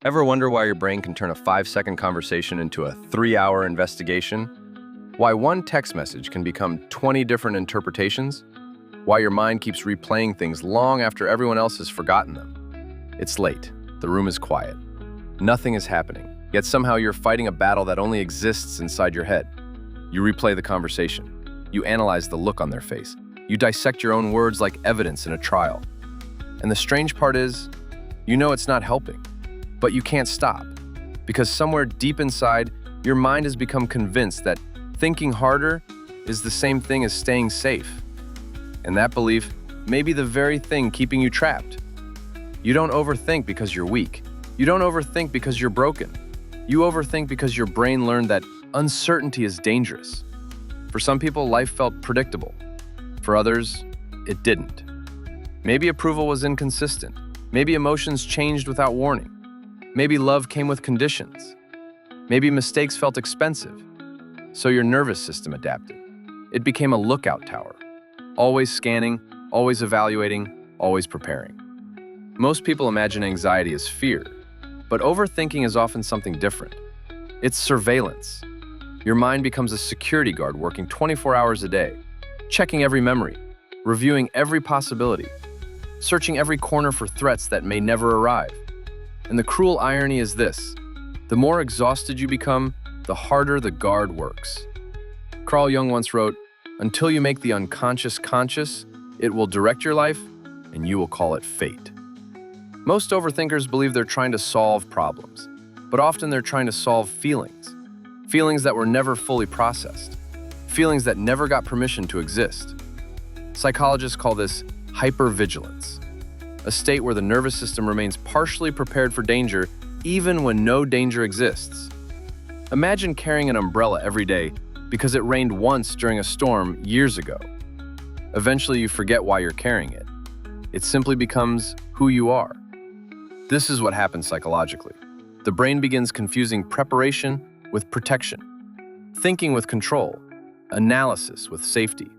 Ever wonder why your brain can turn a 5-second conversation into a 3-hour investigation? Why one text message can become 20 different interpretations? Why your mind keeps replaying things long after everyone else has forgotten them? It's late. The room is quiet. Nothing is happening, yet somehow you're fighting a battle that only exists inside your head. You replay the conversation. You analyze the look on their face. You dissect your own words like evidence in a trial. And the strange part is, you know it's not helping. But you can't stop, because somewhere deep inside, your mind has become convinced that thinking harder is the same thing as staying safe. And that belief may be the very thing keeping you trapped. You don't overthink because you're weak. You don't overthink because you're broken. You overthink because your brain learned that uncertainty is dangerous. For some people, life felt predictable. For others, it didn't. Maybe approval was inconsistent. Maybe emotions changed without warning. Maybe love came with conditions. Maybe mistakes felt expensive. So your nervous system adapted. It became a lookout tower, always scanning, always evaluating, always preparing. Most people imagine anxiety as fear, but overthinking is often something different. It's surveillance. Your mind becomes a security guard working 24 hours a day, checking every memory, reviewing every possibility, searching every corner for threats that may never arrive. And the cruel irony is this: the more exhausted you become, the harder the guard works. Carl Jung once wrote, "Until you make the unconscious conscious, it will direct your life, and you will call it fate." Most overthinkers believe they're trying to solve problems, but often they're trying to solve feelings. Feelings that were never fully processed. Feelings that never got permission to exist. Psychologists call this hypervigilance, a state where the nervous system remains partially prepared for danger even when no danger exists. Imagine carrying an umbrella every day because it rained once during a storm years ago. Eventually you forget why you're carrying it. It simply becomes who you are. This is what happens psychologically. The brain begins confusing preparation with protection, thinking with control, analysis with safety.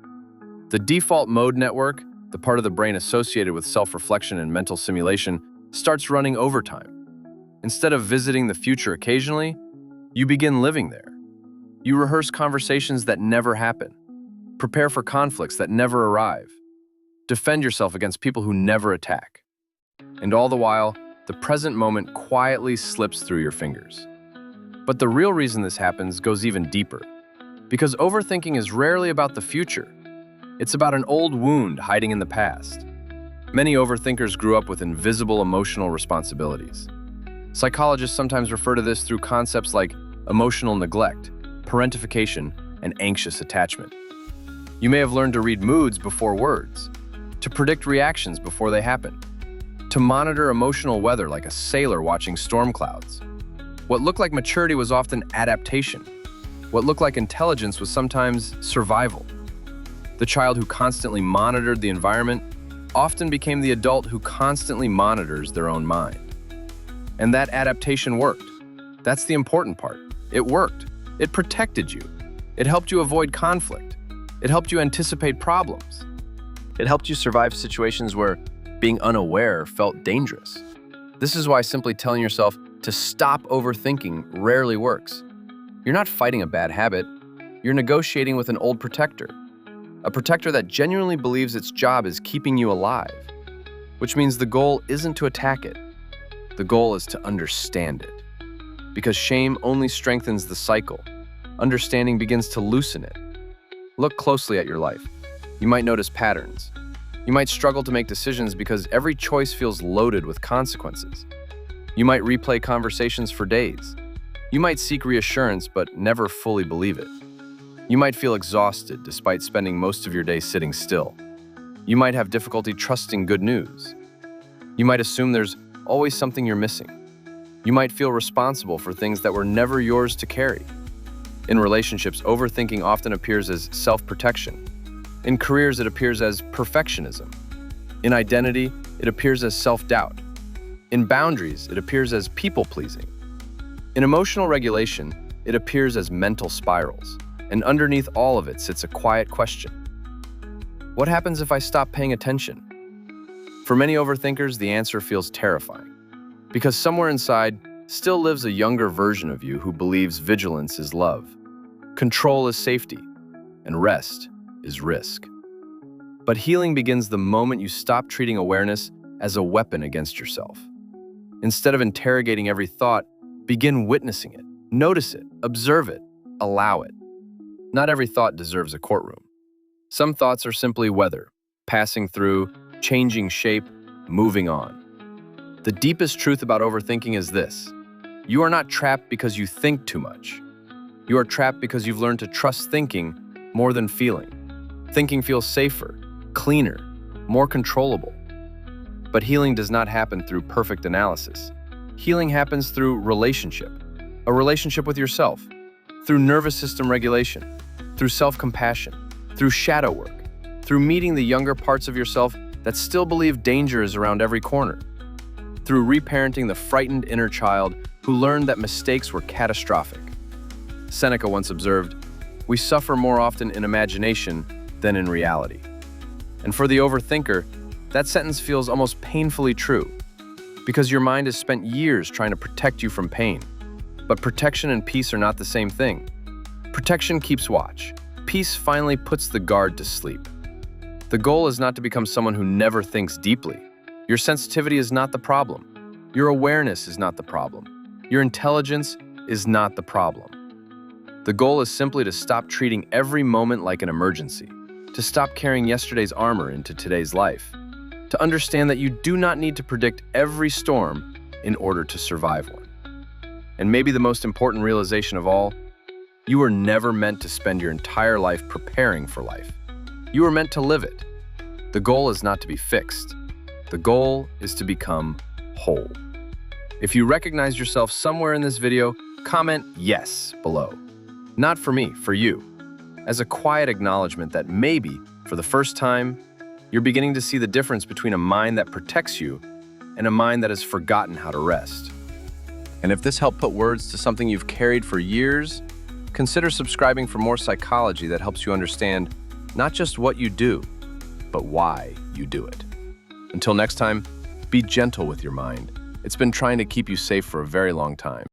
The default mode network, the part of the brain associated with self-reflection and mental simulation, starts running overtime. Instead of visiting the future occasionally, you begin living there. You rehearse conversations that never happen, prepare for conflicts that never arrive, defend yourself against people who never attack. And all the while, the present moment quietly slips through your fingers. But the real reason this happens goes even deeper, because overthinking is rarely about the future. It's about an old wound hiding in the past. Many overthinkers grew up with invisible emotional responsibilities. Psychologists sometimes refer to this through concepts like emotional neglect, parentification, and anxious attachment. You may have learned to read moods before words, to predict reactions before they happen, to monitor emotional weather like a sailor watching storm clouds. What looked like maturity was often adaptation. What looked like intelligence was sometimes survival. The child who constantly monitored the environment often became the adult who constantly monitors their own mind. And that adaptation worked. That's the important part. It worked. It protected you. It helped you avoid conflict. It helped you anticipate problems. It helped you survive situations where being unaware felt dangerous. This is why simply telling yourself to stop overthinking rarely works. You're not fighting a bad habit. You're negotiating with an old protector. A protector that genuinely believes its job is keeping you alive, which means the goal isn't to attack it. The goal is to understand it. Because shame only strengthens the cycle. Understanding begins to loosen it. Look closely at your life. You might notice patterns. You might struggle to make decisions because every choice feels loaded with consequences. You might replay conversations for days. You might seek reassurance but never fully believe it. You might feel exhausted despite spending most of your day sitting still. You might have difficulty trusting good news. You might assume there's always something you're missing. You might feel responsible for things that were never yours to carry. In relationships, overthinking often appears as self-protection. In careers, it appears as perfectionism. In identity, it appears as self-doubt. In boundaries, it appears as people-pleasing. In emotional regulation, it appears as mental spirals. And underneath all of it sits a quiet question. What happens if I stop paying attention? For many overthinkers, the answer feels terrifying. Because somewhere inside still lives a younger version of you who believes vigilance is love, control is safety, and rest is risk. But healing begins the moment you stop treating awareness as a weapon against yourself. Instead of interrogating every thought, begin witnessing it. Notice it, observe it, allow it. Not every thought deserves a courtroom. Some thoughts are simply weather, passing through, changing shape, moving on. The deepest truth about overthinking is this: you are not trapped because you think too much. You are trapped because you've learned to trust thinking more than feeling. Thinking feels safer, cleaner, more controllable. But healing does not happen through perfect analysis. Healing happens through relationship, a relationship with yourself, through nervous system regulation, through self-compassion, through shadow work, through meeting the younger parts of yourself that still believe danger is around every corner, through reparenting the frightened inner child who learned that mistakes were catastrophic. Seneca once observed, "We suffer more often in imagination than in reality." And for the overthinker, that sentence feels almost painfully true, because your mind has spent years trying to protect you from pain. But protection and peace are not the same thing. Protection keeps watch. Peace finally puts the guard to sleep. The goal is not to become someone who never thinks deeply. Your sensitivity is not the problem. Your awareness is not the problem. Your intelligence is not the problem. The goal is simply to stop treating every moment like an emergency, to stop carrying yesterday's armor into today's life, to understand that you do not need to predict every storm in order to survive one. And maybe the most important realization of all, you were never meant to spend your entire life preparing for life. You were meant to live it. The goal is not to be fixed. The goal is to become whole. If you recognize yourself somewhere in this video, comment "yes" below. Not for me, for you, as a quiet acknowledgement that maybe, for the first time, you're beginning to see the difference between a mind that protects you and a mind that has forgotten how to rest. And if this helped put words to something you've carried for years, consider subscribing for more psychology that helps you understand not just what you do, but why you do it. Until next time, be gentle with your mind. It's been trying to keep you safe for a very long time.